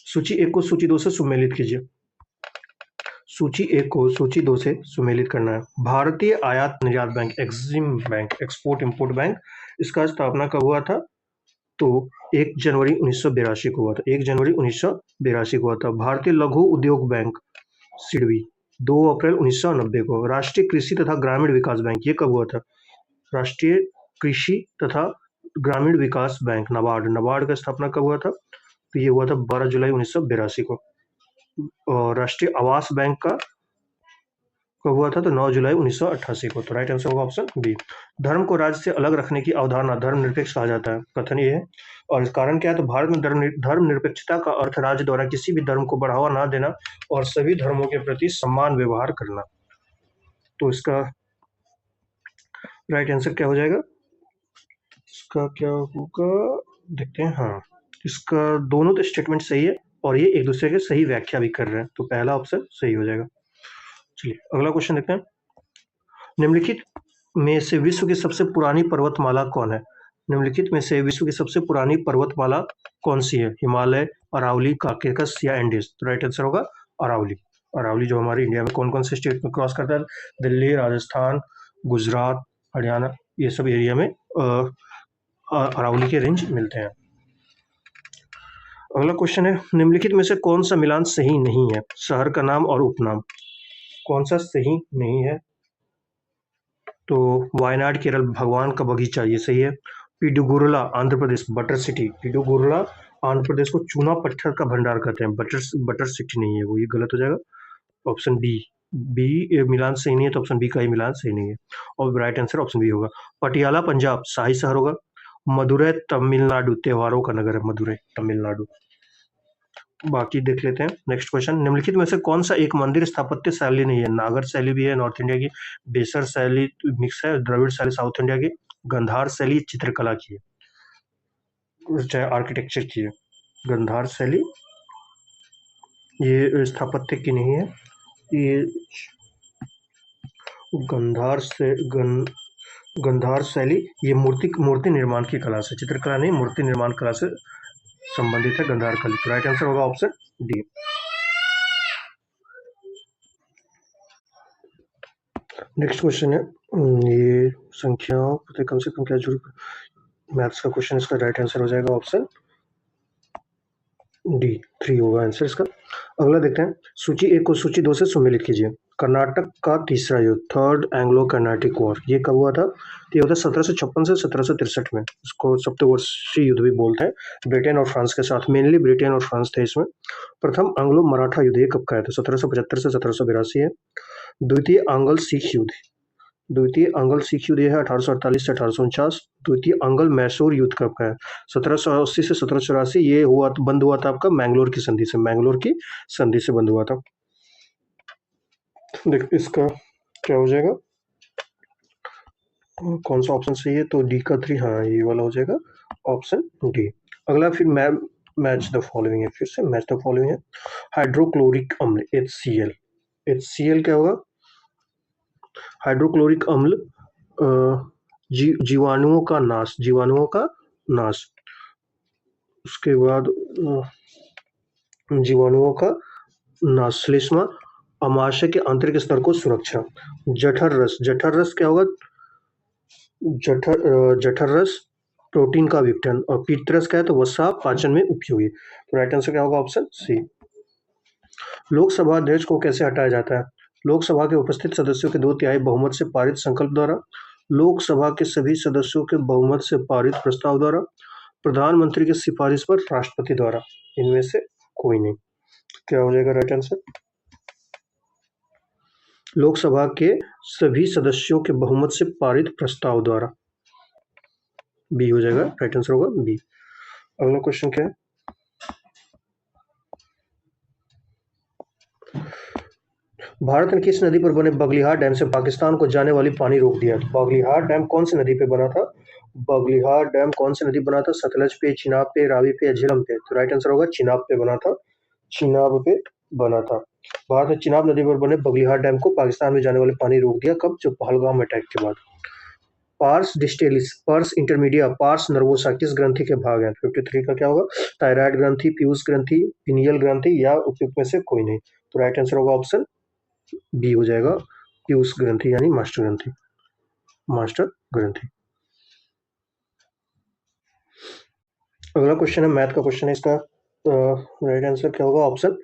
सूची 1 को सूची 2 से सुमेलित कीजिए। सूची 1 को सूची 2 से सुमेलित करना है। भारतीय आयात निर्यात bank, Exim bank, export import bank, इसका स्थापना कब हुआ था? तो 1 जनवरी 1982 को हुआ था। 1 जनवरी 1982 को हुआ था। भारतीय लघु उद्योग बैंक, सिडबी, 2 अप्रैल 1990 को। राष्ट्रीय कृषि तथा ग्रामीण विकास बैंक, ये कब हुआ था? राष्ट्रीय कृषि तथा ग्रामीण विकास बैंक, नाबार्ड का स्थापना कब हुआ था? तो ये हुआ था 12 जुलाई 1982 को। और राष्ट्रीय आवास बैंक का कब हुआ था? तो 9 जुलाई 1988 को। तो राइट आंसर होगा ऑप्शन बी। धर्म को राज्य से अलग रखने की अवधारणा धर्मनिरपेक्ष कहा जाता है, कथन ये है। और इस कारण क्या है? तो भारत में धर्मनिरपेक्षता का अर्थ राज्य द्वारा किसी भी धर्म को बढ़ावा ना देना और सभी धर्मों के प्रति समान व्यवहार करना। तो इसका राइट आंसर क्या हो जाएगा? इसका क्या होगा देखते हैं। हाँ, इसका दोनों तो स्टेटमेंट सही है और ये एक दूसरे के सही व्याख्या भी कर रहे हैं, तो पहला ऑप्शन सही हो जाएगा। चलिए अगला क्वेश्चन देखते हैं। निम्नलिखित में से विश्व की सबसे पुरानी पर्वतमाला कौन है? निम्नलिखित में से विश्व की सबसे पुरानी पर्वतमाला कौन सी है? हिमालय, अरावली, काकेशस या एंडीज? तो राइट आंसर होगा अरावली। अरावली जो हमारे इंडिया में कौन कौन से स्टेट में क्रॉस करता है? दिल्ली, राजस्थान, गुजरात, हरियाणा, ये सब एरिया में अरावली के रेंज मिलते हैं। अगला क्वेश्चन है, निम्नलिखित में से कौन सा मिलान सही नहीं है? शहर का नाम और उपनाम, कौन सा सही नहीं है? तो वायनाड केरल, भगवान का बगीचा, ये सही है। पिडुगुरला आंध्र प्रदेश, बटर सिटी, पिडुगुरला आंध्र प्रदेश को चूना पत्थर का भंडार कहते हैं, बटर सिटी नहीं है वो, ये गलत हो जाएगा। ऑप्शन बी मिलान सही नहीं है, तो ऑप्शन बी का ही मिलान सही नहीं है और राइट आंसर ऑप्शन बी होगा। पटियाला पंजाब शाही शहर होगा। मदुरै तमिलनाडु, त्योहारों का नगर है मदुरै, तमिलनाडु। बाकी देख लेते हैं। नेक्स्ट क्वेश्चन, निम्नलिखित में से कौन सा एक मंदिर स्थापत्य शैली नहीं है? नागर शैली भी है नॉर्थ इंडिया की, बेसर शैली मिक्स है, द्रविड़ शैली साउथ इंडिया की, गंधार शैली चित्रकला की है, चाहे आर्किटेक्चर की है। गंधार शैली ये स्थापत्य की नहीं है, ये गंधार शैली ये मूर्ति निर्माण की कला से, चित्रकला नहीं, मूर्ति निर्माण कला से संबंधित है गंधार कला। राइट आंसर होगा ऑप्शन डी। नेक्स्ट क्वेश्चन है, ये संख्याओं पता कम से कम क्या जरूर मैथ्स का क्वेश्चन, इसका राइट आंसर हो जाएगा ऑप्शन डी, 3 होगा आंसर इसका। अगला देखते हैं, सूची 1 को सूची 2 से सुमेलित कीजिए। कर्नाटक का तीसरा युद्ध, थर्ड एंग्लो कर्नाटिक वॉर, ये कब हुआ था? ये होता है 1756 से 1763 में। इसको सप्तवर्षीय युद्ध भी बोलते हैं। ब्रिटेन और फ्रांस के साथ, मेनली ब्रिटेन और फ्रांस थे इसमें। प्रथम एंग्लो मराठा युद्ध ये कब का है? तो 1775 से 1782 है। द्वितीय अंगल सिख युद्ध, द्वितीय अंगल सिख युद्ध है 1848 से 1849। द्वितीय अंगल मैसूर युद्ध कब का है? 1780 से 1784, ये हुआ बंद हुआ था आपका मैंगलोर की संधि से, मैंगलोर की संधि से बंद हुआ था। देख इसका क्या हो जाएगा? कौन सा ऑप्शन सही है? तो डी का 3, हाँ ये वाला हो जाएगा ऑप्शन डी। अगला फिर मैच द फॉलोइंग है, फिर से मैच द फॉलोइंग है। हाइड्रोक्लोरिक अम्ल HCl, HCl क्या होगा? हाइड्रोक्लोरिक अम्ल जीवाणुओं का नाश, जीवाणुओं का नाश। उसके बाद जीवाणुओं का नाश। श्लेष्मा अमाशय के आंतरिक स्तर को सुरक्षा। जठर रस, जठर रस क्या होगा? जठर रस प्रोटीन का विघटन। और पित्तरस क्या है? तो वसा पाचन में उपयोगी। तो राइट आंसर क्या होगा? Option C. लोकसभा अध्यक्ष को कैसे हटाया जाता है? लोकसभा के उपस्थित सदस्यों के 2/3 बहुमत से पारित संकल्प द्वारा, लोकसभा के सभी सदस्यों के बहुमत से पारित प्रस्ताव द्वारा, प्रधानमंत्री की सिफारिश पर राष्ट्रपति द्वारा। इनमें से कोई नहीं। क्या हो जाएगा राइट आंसर? लोकसभा के सभी सदस्यों के बहुमत से पारित प्रस्ताव द्वारा, बी हो जाएगा, राइट आंसर होगा बी। अगला क्वेश्चन क्या है? भारत ने किस नदी पर बने बगलिहार डैम से पाकिस्तान को जाने वाली पानी रोक दिया? तो बगलिहार डैम कौन सी नदी पे बना था? बगलिहार डैम कौन सी नदी बना था? सतलज पे, चिनाब पे, रावी पे या झेलम पे? तो राइट आंसर होगा चिनाब पे बना था, चिनाब पे बना था। भारत ने चिनाब नदी पर बने बगलिहार डैम को पाकिस्तान में जाने वाले पानी रोक दिया। कब? जब पहलगाम अटैक के बाद। Pars distalis, pars intermedia, pars nervosa किस ग्रंथि के भाग हैं? 53 का क्या होगा? थायराइड ग्रंथि, पीयूष ग्रंथि, पिनियल ग्रंथि या उपयुक्त में से कोई नहीं। तो राइट आंसर होगा ऑप्शन बी हो जाएगा, पीयूष ग्रंथि यानी मास्टर ग्रंथि, मास्टर ग्रंथि। अगला क्वेश्चन है मैथ का क्वेश्चन है, इसका राइट आंसर क्या होगा? Option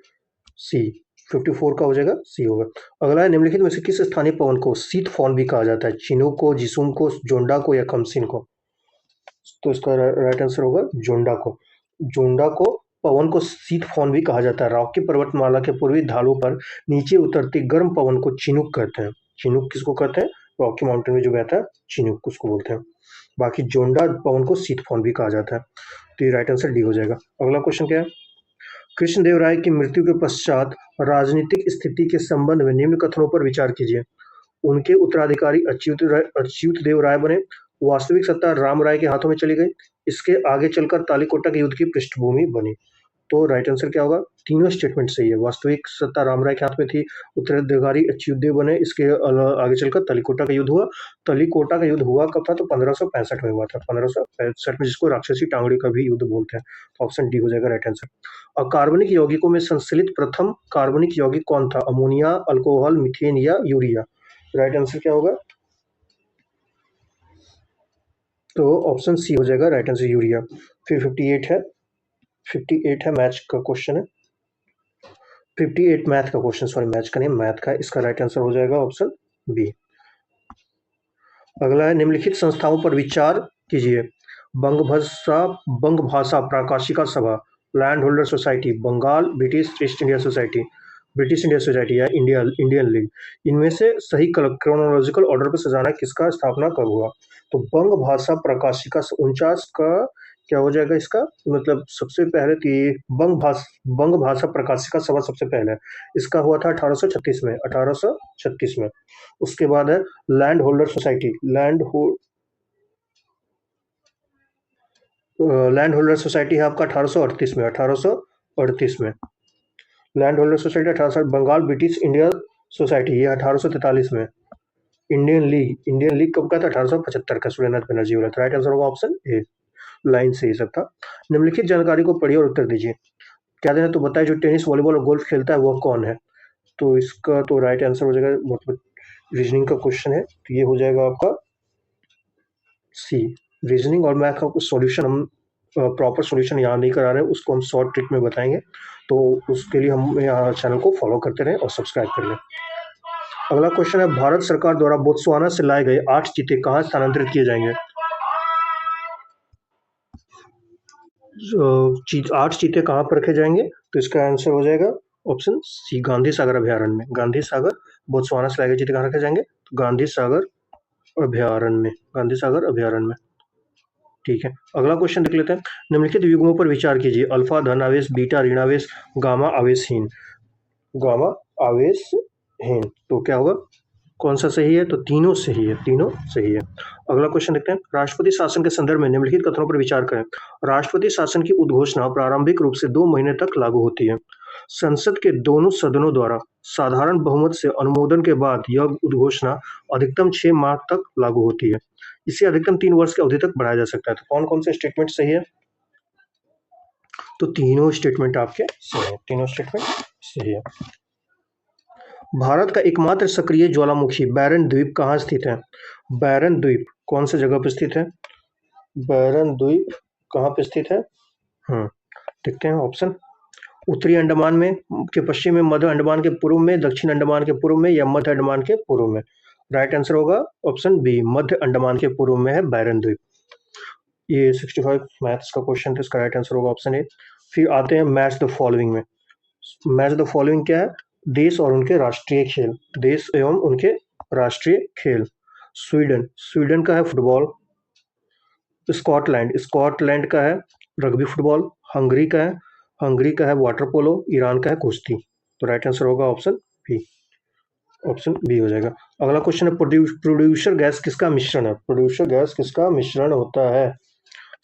C. 54 का हो जाएगा, सी होगा। अगला है निम्नलिखित में से किस स्थानीय पवन को शीत फॉन भी कहा जाता है? चिनूक को, जिसुम को, जोंडा को या खमसिन को? तो इसका राइट आंसर होगा जोंडा को। जोंडा को पवन को शीत फॉन भी कहा जाता है। रॉकी पर्वतमाला के पूर्वी ढालों पर नीचे उतरती गर्म पवन को चिनूक कहते हैं। चिनूक किसको कहते हैं? रॉकी माउंटेन में जो बहता है चिनूक उसको बोलते हैं। बाकी जोंडा पवन को शीत फॉन भी कहा जाता है। तो ये राइट आंसर डी हो जाएगा। अगला क्वेश्चन क्या है? कृष्णदेव राय की मृत्यु के पश्चात राजनीतिक स्थिति के संबंध में निम्न कथनों पर विचार कीजिए। उनके उत्तराधिकारी अच्युत देव राय बने, वास्तविक सत्ता राम राय के हाथों में चली गई, इसके आगे चलकर तालीकोटा के युद्ध की पृष्ठभूमि बनी। तो राइट आंसर क्या होगा? तीनों स्टेटमेंट सही है। वास्तविक सत्ता राम राय के हाथ में थी, उत्तराधिकारी अच्युत देव बने, इसके आगे चलकर तालीकोटा का युद्ध हुआ। तालीकोटा का युद्ध हुआ कब था? तो 1565 में हुआ था, 1565 में, जिसको राक्षसी टांगड़ी का भी युद्ध बोलते हैं। तो ऑप्शन डी हो जाएगा राइट आंसर। अकार्बनिक यौगिकों में संश्लेषित प्रथम कार्बनिक यौगिक कौन था? अमोनिया, अल्कोहल, मीथेन या यूरिया? राइट आंसर क्या होगा? तो ऑप्शन सी हो जाएगा राइट आंसर, यूरिया। फिर 58 है मैथ का क्वेश्चन है। 58 मैथ का क्वेश्चन, सॉरी मैथ का नहीं, मैथ का। इसका राइट आंसर हो जाएगा ऑप्शन बी। अगला है निम्नलिखित संस्थाओं पर विचार कीजिए। बंग Bhasha Prakashika Sabha, land holder society, Bengal British East India society, British India society या इंडियन लीग। इनमें से सही क्रोनोलॉजिकल ऑर्डर पर सजाना किसका स्थापना कब हुआ? तो बंग भाषा प्रकाशिका 49 का क्या हो जाएगा इसका? मतलब सबसे पहले तो ये बंग भाषा प्रकाशिका सभा सबसे पहले, इसका हुआ था 1836 में, 1836 में। उसके बाद है land holder society, land holder society है आपका 1838 में, 1838 में। Land holder society 1860। Bengal British India society ये 1843 में। इंडियन लीग कब का था? 1875 का, सूर्यनाथ बनर्जी वाला। राइट आंसर होगा ऑप्शन ए, लाइन से ही सब था। निम्नलिखित जानकारी को पढ़िए और उत्तर दीजिए। क्या देना? तो बताइए जो टेनिस, वॉलीबॉल और गोल्फ खेलता है वह कौन है? तो इसका तो राइट आंसर हो जाएगा, मतलब रीजनिंग का क्वेश्चन है, तो ये हो जाएगा आपका सी। रीजनिंग और मैथ का कुछ सॉल्यूशन हम प्रॉपर सॉल्यूशन यहाँ नहीं करा रहे हैं, उसको हम शॉर्ट ट्रिक में बताएंगे। तो उसके लिए हम यहाँ चैनल को फॉलो करते रहें और सब्सक्राइब कर लें। अगला क्वेश्चन है भारत सरकार द्वारा बोत्सवाना से लाए गए 8 चीते कहाँ स्थानांतरित किए जाएंगे? 8 चीते कहाँ पर रखे जाएंगे? तो इसका आंसर हो जाएगा ऑप्शन सी, गांधी सागर अभ्यारण्य में। गांधी सागर, बोत्सवाना से लाए गए चीते कहाँ रखे जाएंगे? तो गांधी सागर अभ्यारण्य में, गांधी सागर अभ्यारण्य में। ठीक है, अगला क्वेश्चन देख लेते हैं। निम्नलिखित युग्मों पर विचार कीजिए। अल्फा धन आवेश, बीटा ऋण आवेश, गामा आवेशहीन। गामा आवेशहीन तो क्या होगा? कौन सा सही है? तो तीनों सही है, तीनों सही है। अगला क्वेश्चन देखते हैं, राष्ट्रपति शासन के संदर्भ में निम्नलिखित कथनों पर विचार करें। राष्ट्रपति शासन की उद्घोषणा प्रारंभिक रूप से 2 महीने तक लागू होती है। संसद के दोनों सदनों द्वारा साधारण बहुमत से अनुमोदन के बाद यह उद्घोषणा अधिकतम 6 माह तक लागू होती है। इसे अधिकतम 3 वर्ष की अवधि तक बढ़ाया जा सकता है। तो कौन कौन से स्टेटमेंट सही है? तो तीनों स्टेटमेंट आपके सही है, तीनों स्टेटमेंट सही है। भारत का एकमात्र सक्रिय ज्वालामुखी बैरन द्वीप कहाँ स्थित है? बैरन द्वीप कौन सी जगह पर स्थित है? बैरन द्वीप कहाँ पे स्थित है? देखते हैं ऑप्शन, उत्तरी अंडमान में, के पश्चिम में, मध्य अंडमान के पूर्व में, दक्षिण अंडमान के पूर्व में या मध्य अंडमान के पूर्व में। राइट आंसर होगा ऑप्शन बी, मध्य अंडमान के पूर्व में है बैरन द्वीप। ये 65 मैथ्स का क्वेश्चन था, इसका राइट आंसर होगा ऑप्शन ए। फिर आते हैं मैच द फॉलोइंग में। मैच द फॉलोइंग क्या है? देश और उनके राष्ट्रीय खेल, देश एवं उनके राष्ट्रीय खेल। स्वीडन, स्वीडन का है फुटबॉल। स्कॉटलैंड, स्कॉटलैंड का है रग्बी फुटबॉल। हंगरी का है, हंगरी का है वाटर पोलो। ईरान का है कुश्ती। तो राइट आंसर होगा ऑप्शन बी, ऑप्शन बी हो जाएगा। अगला क्वेश्चन है, प्रोड्यूसर गैस किसका मिश्रण है? प्रोड्यूसर गैस किसका मिश्रण होता है?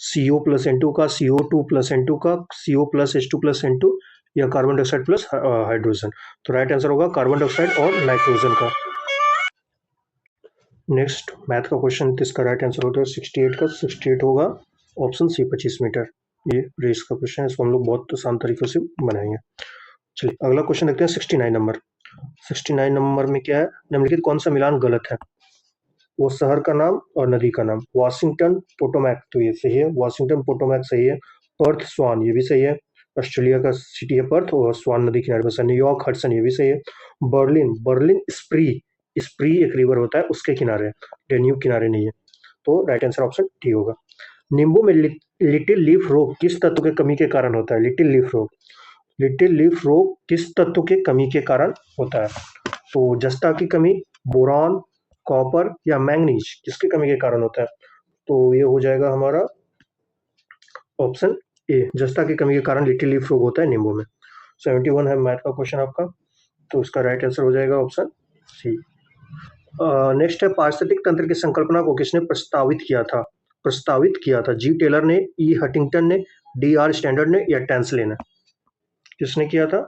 CO+N2 का, CO2+N2 का, CO+H2+N2 या कार्बन डाइऑक्साइड प्लस हाइड्रोजन। तो राइट आंसर होगा कार्बन डाइऑक्साइड और नाइट्रोजन का। नेक्स्ट मैथ का क्वेश्चन, इसका राइट आंसर होता है 68 का, 68 होगा ऑप्शन सी, 25 मीटर। ये रेस का क्वेश्चन है, इसको हम लोग बहुत आसान तरीके से बनाएंगे। चलिए अगला क्वेश्चन देखते हैं 69 नंबर। 69 नंबर में क्या है? निम्नलिखित कौन सा मिलान गलत है? वो शहर का नाम और नदी का नाम। वाशिंगटन पोटोमैक, तो ये सही है, वाशिंगटन पोटोमैक सही है। पर्थ स्वान, ये भी सही है, ऑस्ट्रेलिया का सिटी है पर्थ और स्वान नदी किनारे पर। न्यूयॉर्क हडसन, ये भी सही है। बर्लिन, बर्लिन स्प्री, स्प्री एक रिवर होता है उसके किनारे, डेन्यूब किनारे नहीं है। तो राइट आंसर ऑप्शन डी होगा। नींबू में लिटिल लीफ रोग किस तत्व के कमी के कारण होता है? लिटिल लीफ रोग, लिटिल लीफ रोग किस तत्व के कमी के कारण होता है? तो जस्ता की कमी, बोरॉन, कॉपर या मैंगनीज, किसकी कमी के कारण होता है? तो ये हो जाएगा हमारा ऑप्शन ए, जस्ता की कमी के कारण लिटिल लीफ रोग होता है नींबू में। 71 है मैथ का क्वेश्चन आपका, तो इसका राइट आंसर हो जाएगा ऑप्शन सी। नेक्स्ट है, पारिस्थितिक तंत्र की संकल्पना को किसने प्रस्तावित किया था? प्रस्तावित किया था जी टेलर ने, ई हटिंगटन ने, DR स्टैंडर्ड ने या टेंसले ने? किसने किया था?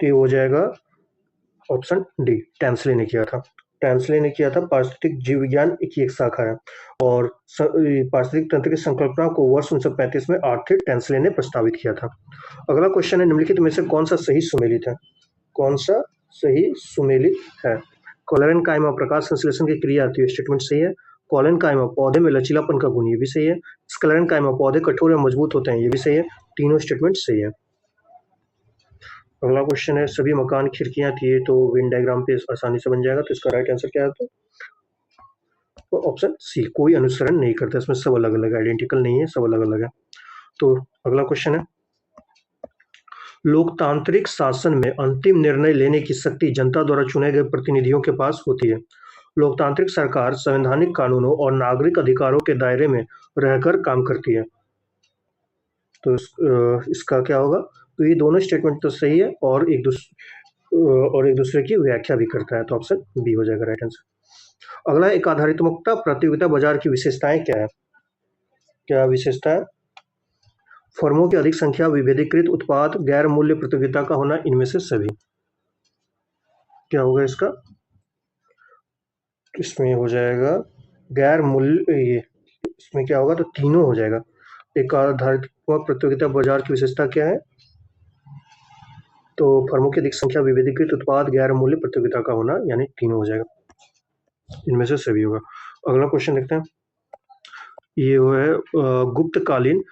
तो ये हो जाएगा ऑप्शन डी, टेंसले ने किया था। टेंसले ने किया था। पारिस्थितिक जीव विज्ञान की एक शाखा है और पारिस्थितिक तंत्र की संकल्पना को वर्ष 1935 में आर्थर टेंसले ने प्रस्तावित किया था। अगला क्वेश्चन है, निम्नलिखित में से कौन सा सही सुमेलित है? कौन सा सही सुमेलित है? कॉलरन कायमा प्रकाश संश्लेषण की क्रिया आती है, स्टेटमेंट सही है। कॉलन कायमा पौधे में लचीलापन का गुण, ये भी सही है। स्क्लेरन कायमा पौधे कठोर या मजबूत होते हैं, ये भी सही है। तीनों स्टेटमेंट सही है। अगला क्वेश्चन है, सभी मकान खिड़कियां थी तो वेन डायग्राम पे आसानी से बन जाएगा, तो इसका राइट आंसर क्या है? तो ऑप्शन सी, कोई अनुसरण नहीं करता, इसमें सब अलग अलग, आइडेंटिकल नहीं है, सब अलग अलग है। तो अगला क्वेश्चन है, लोकतांत्रिक शासन में अंतिम निर्णय लेने की शक्ति जनता द्वारा चुने गए प्रतिनिधियों के पास होती है। लोकतांत्रिक सरकार संवैधानिक कानूनों और नागरिक अधिकारों के दायरे में रहकर काम करती है। तो इसका क्या होगा? तो ये दोनों स्टेटमेंट तो सही है और एक दूसरे की व्याख्या भी करता है, तो ऑप्शन बी हो जाएगा राइट आंसर। अगला, एक आधारितमुक्ता प्रतियोगिता बाजार की विशेषताएं क्या है? क्या विशेषता है? फर्मों की अधिक संख्या, विभेदीकृत उत्पाद, गैर मूल्य प्रतियोगिता का होना, इनमें से सभी। क्या होगा इसका? इसमें हो जाएगा गैर मूल्य, ये इसमें क्या होगा? तो तीनों हो जाएगा। एक आधारित प्रतियोगिता बाजार की विशेषता क्या है? तो फर्मों की अधिक संख्या, विभेदीकृत उत्पाद, गैर मूल्य प्रतियोगिता का होना, यानी तीनों हो जाएगा, इनमें से सभी होगा। अगला क्वेश्चन देखते हैं, ये वो है, गुप्तकालीन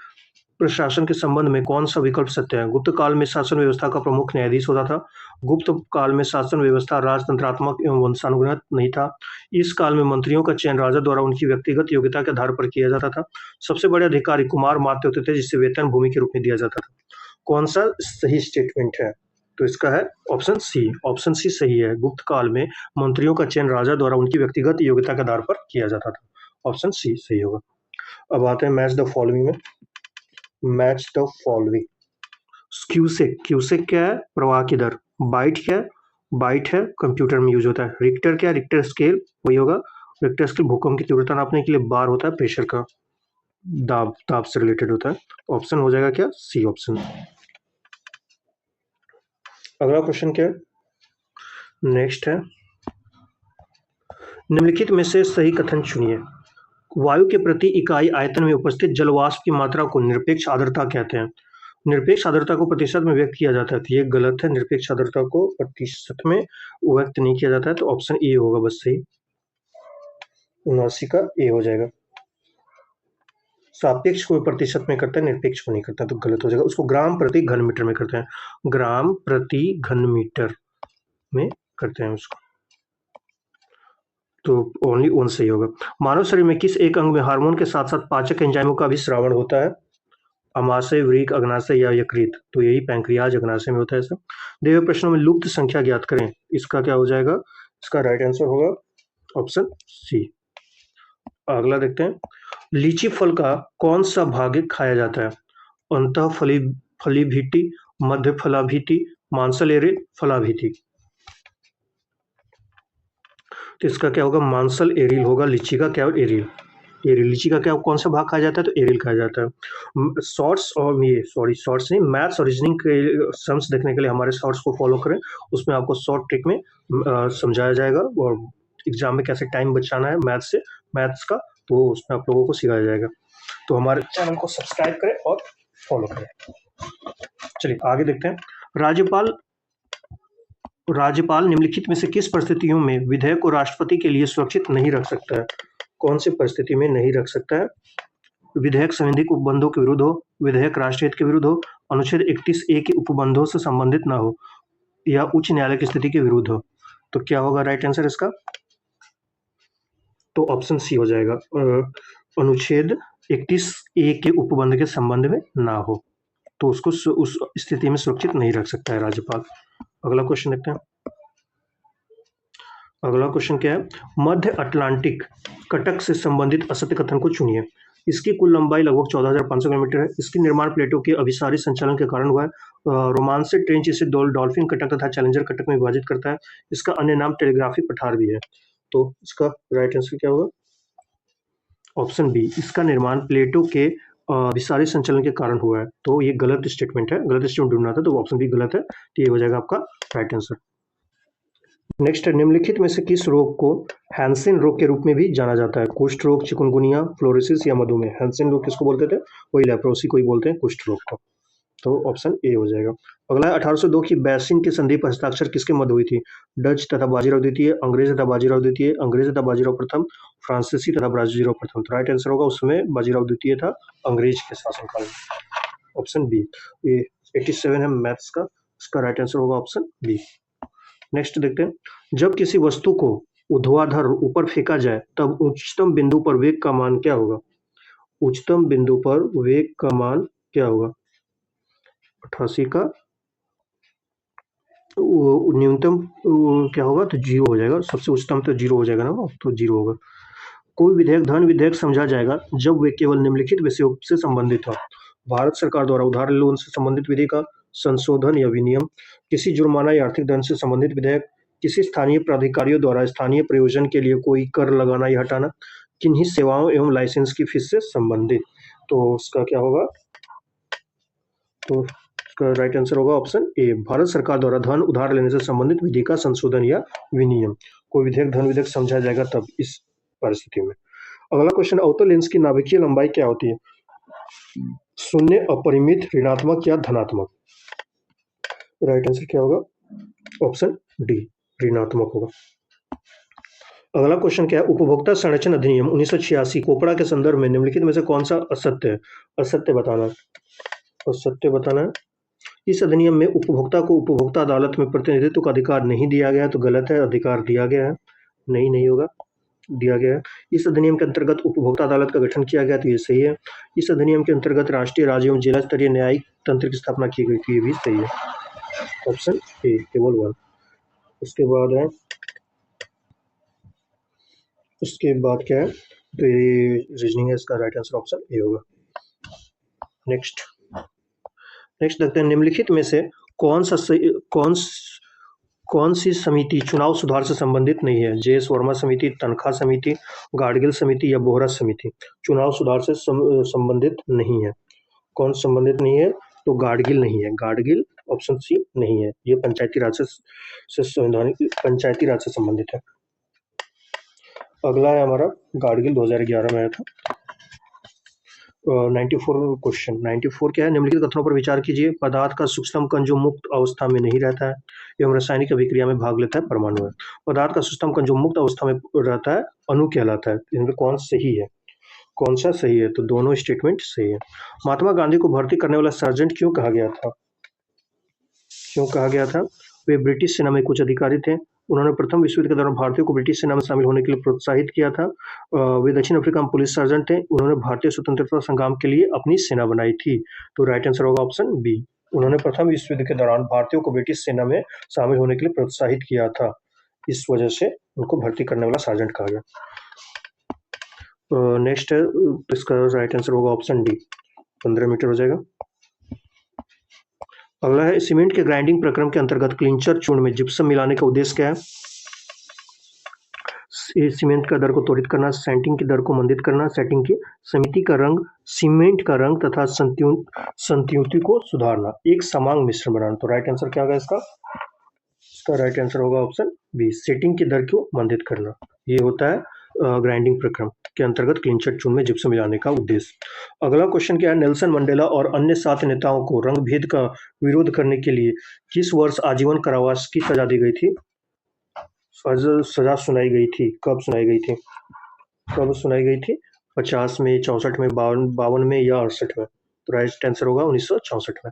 प्रशासन के संबंध में कौन सा विकल्प सत्य है? गुप्त काल में शासन व्यवस्था का प्रमुख न्यायाधीश होता था। गुप्त काल में शासन व्यवस्था राजतंत्रात्मक एवं वंशानुगत नहीं था। इस काल में मंत्रियों का चयन राजा द्वारा उनकी व्यक्तिगत योग्यता के आधार पर किया जाता था। सबसे बड़े अधिकारी कुमार मात्य होते थे, जिससे वेतन भूमि के रूप में दिया जाता था। कौन सा सही स्टेटमेंट है? तो इसका है ऑप्शन सी, ऑप्शन सी सही है। गुप्त काल में मंत्रियों का चयन राजा द्वारा उनकी व्यक्तिगत योग्यता के आधार पर किया जाता था, ऑप्शन सी सही होगा। अब आते हैं मैच द फॉलोइंग में। Match the following, cusec, cusec क्या है? प्रवाह की दर। बाइट क्या है? बाइट है कंप्यूटर में यूज होता है। रिक्टर क्या? रिक्टर स्केल, वही होगा रिक्टर स्केल भूकंप की तीव्रता नापने के लिए बार होता है प्रेशर का, दाब से रिलेटेड होता है। ऑप्शन हो जाएगा क्या, सी ऑप्शन। अगला क्वेश्चन क्या है, नेक्स्ट है, निम्नलिखित में से सही कथन चुनिए। वायु के प्रति इकाई आयतन में उपस्थित जलवाष्प की मात्रा को निरपेक्ष आर्द्रता कहते हैं। निरपेक्ष आर्द्रता को प्रतिशत में व्यक्त किया जाता है, तो ये गलत है। निरपेक्ष आर्द्रता को प्रतिशत में व्यक्त नहीं किया जाता है, तो ऑप्शन ए होगा बस सही, 79 का ए हो जाएगा। सापेक्ष को प्रतिशत में करता है, निरपेक्ष को नहीं करता, तो गलत हो जाएगा। उसको ग्राम प्रति घन मीटर में करते हैं, ग्राम प्रति घन मीटर में करते हैं उसको, तो ओनली वन सही होगा। मानव शरीर में किस एक अंग में हार्मोन के साथ साथ पाचक एंजाइमों का भी श्रावण होता है, अमाशय, वृक्क, अग्नाशय या यकृत, तो यही पैंक्रियाज अग्नाशय में होता है। सब दिए हुए प्रश्नों में लुप्त संख्या ज्ञात करें, इसका क्या हो जाएगा, इसका राइट आंसर होगा ऑप्शन सी। अगला देखते हैं, लीची फल का कौन सा भाग खाया जाता है, अंतः फलीभीति, मध्य फलाभीति, मांसल एरिल, फलाभीति, तो इसका क्या होगा, मांसल एरिल होगा। लीची का क्या, एरिल, एरिल। लीची का क्या कौन सा भाग खाया जाता है, तो एरिल खाया जाता है। शॉर्ट्स और ये शॉर्ट्स नहीं, मैथ्स और रीजनिंग के सम्स देखने के लिए हमारे शॉर्ट्स को फॉलो करें, उसमें आपको शॉर्ट ट्रिक में समझाया जाएगा और एग्जाम में कैसे टाइम बचाना है मैथ्स का, तो उसमें आप लोगों को सिखाया जाएगा। तो हमारे चैनल को सब्सक्राइब करें और फॉलो करें। चलिए आगे देखते हैं, राज्यपाल निम्नलिखित में से किस परिस्थितियों में विधेयक को राष्ट्रपति के लिए सुरक्षित नहीं रख सकता है, कौन सी परिस्थिति में नहीं रख सकता है, विधेयक संवैधानिक उपबंधों के विरुद्ध हो, विधेयक राष्ट्रीय हित के विरुद्ध हो, अनुच्छेद 31A के उपबंधों से संबंधित ना हो, या उच्च न्यायालय की स्थिति के विरुद्ध हो, तो क्या होगा राइट आंसर इसका, तो ऑप्शन सी हो जाएगा, अनुच्छेद 31A के उपबंध के संबंध में ना हो, तो उसको उस स्थिति में सुरक्षित नहीं रख सकता है राज्यपाल। अगला क्वेश्चन देखते हैं, अगला क्वेश्चन क्या है, मध्य अटलांटिक कटक से संबंधित असत्य कथन को चुनिए। इसकी कुल लंबाई लगभग 14,500 किलोमीटर है, इसकी निर्माण प्लेटों के अभिसारी संचालन के कारण हुआ है, रोमांस से ट्रेंच इसे डॉल्फिन कटक तथा चैलेंजर कटक में विभाजित करता है, इसका अन्य नाम टेलीग्राफी पठार भी है, तो इसका राइट आंसर क्या होगा, ऑप्शन बी, इसका निर्माण प्लेटों के अभिसारी संचालन के कारण हुआ है, तो ये गलत स्टेटमेंट है, गलत स्टेटमेंट ढूंढना था, तो ऑप्शन बी गलत है, तो ये हो जाएगा आपका राइट आंसर। नेक्स्ट है, निम्नलिखित में से किस रोग को हैंसेन रोग के रूप में भी जाना जाता है, कुष्ठ रोग, चिकुनगुनिया, फ्लोरोसिस या मधुमेह। हैंसेन रोग किसको बोलते थे, वही लेप्रोसी को ही बोलते हैं, कुष्ठ रोग को, तो ऑप्शन ए हो जाएगा। अगला है, 1802 की बैसिन की संधि पर हस्ताक्षर किसके मध्य हुई थी, डच तथा बाजीराव द्वितीय, अंग्रेज तथा बाजीराव द्वितीय, अंग्रेज तथा बाजीराव प्रथम, फ्रांसीसी तथा बाजीराव प्रथम, तो राइट आंसर होगा उसमें बाजीराव द्वितीय था अंग्रेज के शासनकाल में, ऑप्शन बी। ये 87 है मैथ्स का, इसका राइट आंसर होगा ऑप्शन बी। नेक्स्ट देखते हैं, जब किसी वस्तु को ऊर्ध्वाधर ऊपर फेंका जाए तब उच्चतम बिंदु पर वेग का मान क्या होगा, उच्चतम बिंदु पर वेग का मान क्या होगा, 88 का न्यूनतम क्या होगा, तो 0 हो जाएगा, सबसे उच्चतम तो 0 हो जाएगा ना, तो 0 होगा। कोई विधेयक धन विधेयक समझा जाएगा जब वे केवल निम्नलिखित विषयों से संबंधित हो, भारत सरकार द्वारा उधार लोन से संबंधित विधि का संशोधन या विनियम, किसी जुर्माना या आर्थिक दंड से संबंधित विधेयक, किसी स्थानीय प्राधिकारियों द्वारा स्थानीय प्रयोजन के लिए कोई कर लगाना या हटाना, किन्हीं सेवाओं एवं लाइसेंस की फीस से संबंधित, तो उसका क्या होगा, तो इसका राइट आंसर होगा ऑप्शन ए, भारत सरकार द्वारा धन उधार लेने से संबंधित विधि का संशोधन या विनियम। कोई विधेयक धन विधेयक समझा जाएगा तब इस परिस्थिति में। अगला क्वेश्चन, अवतल लेंस की नाभिकीय लंबाई क्या होती है, शून्य, अपरिमित, ऋणात्मक या धनात्मक, राइट आंसर क्या होगा, ऑप्शन डी, ऋणात्मक होगा। अगला क्वेश्चन क्या है, उपभोक्ता संरक्षण अधिनियम 1986 कोपड़ा के संदर्भ में निम्नलिखित में से कौन सा असत्य है, असत्य बताना, असत्य बताना है। इस अधिनियम में उपभोक्ता को उपभोक्ता अदालत में प्रतिनिधित्व का अधिकार नहीं दिया गया है, तो गलत है, अधिकार दिया गया है, नहीं होगा, दिया गया है। इस अधिनियम के अंतर्गत उपभोक्ता अदालत का गठन किया गया, तो ये सही है। इस अधिनियम के अंतर्गत राष्ट्रीय, राज्य एवं जिला स्तरीय न्यायिक तंत्र की स्थापना की गई थी, ये भी सही है, ऑप्शन ए, केवल 1। उसके बाद है, उसके बाद क्या है, तो ये रीजनिंग है, इसका राइट आंसर ऑप्शन ए होगा। नेक्स्ट देखते हैं, निम्नलिखित में से कौन कौन सी समिति चुनाव सुधार से संबंधित नहीं है? जे.एस. वर्मा समिति, तनख्वाह समिति, गाडगिल समिति या बोहरा समिति? चुनाव सुधार से संबंधित नहीं है। कौन संबंधित नहीं है? तो गाडगिल नहीं है। गाडगिल ऑप्शन सी नहीं है। ये पंचायती राज से संबंधित है। अगला है हमारा गाडगिल 2011 में आया था। 94 क्वेश्चन 94 क्या है? निम्नलिखित कथनों पर विचार कीजिए। पदार्थ का सूक्ष्मतम कण जो मुक्त अवस्था में नहीं रहता है एवं रासायनिक अभिक्रिया में भाग लेता है परमाणु है। पदार्थ का सूक्ष्मतम कण जो मुक्त अवस्था में रहता है अणु कहलाता है। इनमें कौन सही है? कौन सा सही है? तो दोनों स्टेटमेंट सही है। महात्मा गांधी को भर्ती करने वाला सर्जेंट क्यों कहा गया था? क्यों कहा गया था? वे ब्रिटिश सेना में कुछ अधिकारी थे। उन्होंने प्रथम विश्व युद्ध के दौरान भारतीयों को ब्रिटिश सेना में शामिल होने के लिए प्रोत्साहित किया था। वे दक्षिण अफ्रीका में पुलिस सर्जन थे। उन्होंने भारतीय स्वतंत्रता संग्राम के लिए अपनी सेना बनाई थी। तो राइट आंसर होगा ऑप्शन बी। उन्होंने प्रथम विश्व युद्ध के दौरान भारतीयों को ब्रिटिश सेना में शामिल होने के लिए प्रोत्साहित किया था। इस वजह से उनको भर्ती करने वाला सर्जेंट कहा गया। नेक्स्ट है, इसका राइट आंसर होगा ऑप्शन डी। 15 मीटर हो जाएगा। अगला है, सीमेंट के ग्राइंडिंग प्रक्रम के अंतर्गत क्लिंचर चूर्ण में जिप्सम मिलाने का उद्देश्य क्या है? सीमेंट का दर को त्वरित करना, सेटिंग की दर को मंदित करना, सेटिंग की समिति का रंग, सीमेंट का रंग तथा संयुति को सुधारना, एक समांग मिश्रण बनाना। तो राइट आंसर क्या होगा इसका? इसका राइट आंसर होगा ऑप्शन बी, सेटिंग की दर को मंदित करना। ये होता है ग्राइंडिंग प्रक्रम के अंतर्गत क्लिंचर चूर्ण में जिप्सम मिलाने का उद्देश्य। अगला क्वेश्चन क्या है? नेल्सन मंडेला और अन्य 7 नेताओं को रंगभेद का विरोध करने के लिए किस वर्ष आजीवन कारावास की सजा दी गई थी? सजा सुनाई गई थी। कब सुनाई गई थी? कब सुनाई गई थी? 50 में, 64 में, 52 में या 68 में? तो राइट आंसर होगा 1964 में।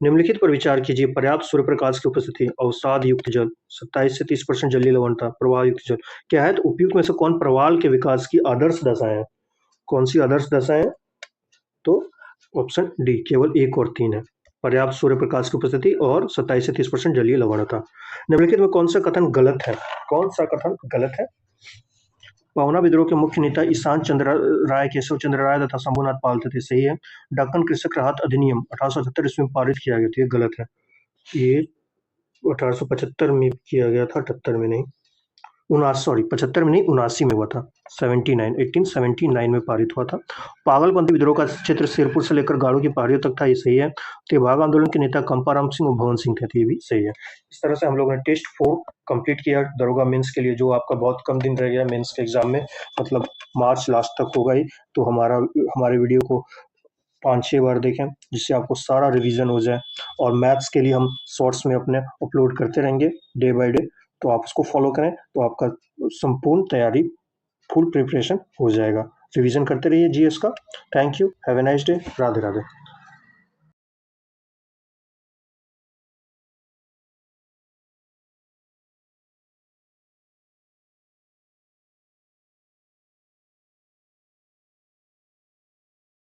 निम्नलिखित पर विचार कीजिए। पर्याप्त सूर्य प्रकाश की उपस्थिति, अवसाद युक्त जल, 27 से 30% जलीय लवणता, प्रवाह युक्त जल क्या है? तो उपयुक्त में से कौन प्रवाल के विकास की आदर्श दशाएं हैं? कौन सी आदर्श दशाएं? तो ऑप्शन डी, केवल 1 और 3 है। पर्याप्त सूर्य प्रकाश की उपस्थिति और 27 से 30% जलीय लवणता। निम्नलिखित में कौन सा कथन गलत है? कौन सा कथन गलत है? पावना विद्रोह के मुख्य नेता ईशान चंद्र राय, केशव चंद्र राय तथा शंभुनाथ पाल थे। सही है। दक्कन कृषक राहत अधिनियम 1877 ईस्वी में पारित किया गया था। ये गलत है। ये 1875 में किया गया था, 78 में नहीं। 75 में नहीं, 79 में हुआ था। 1879 में पारित हुआ था। पागलपंथी विद्रोह का क्षेत्र सिरपुर से लेकर गाड़ो की पहाड़ियों तक था। ये सही है। तेभागा आंदोलन के नेता कंपाराम सिंह और भवन सिंह थे। ये भी सही है। इस तरह से हम लोगों ने टेस्ट 4 कंप्लीट किया दरोगा मेंस के लिए, जो आपका बहुत कम दिन रह गया मेंस के एग्जाम में, मतलब मार्च लास्ट तक होगा ही। तो हमारे वीडियो को 5-6 बार देखें, जिससे आपको सारा रिवीजन हो जाए। और मैथ्स के लिए हम शॉर्ट्स में अपने अपलोड करते रहेंगे डे बाय डे, तो आप उसको फॉलो करें तो आपका संपूर्ण तैयारी, फुल प्रिपरेशन हो जाएगा। रिवीजन करते रहिए जीएस का। Thank you, have a nice day. Radhe Radhe.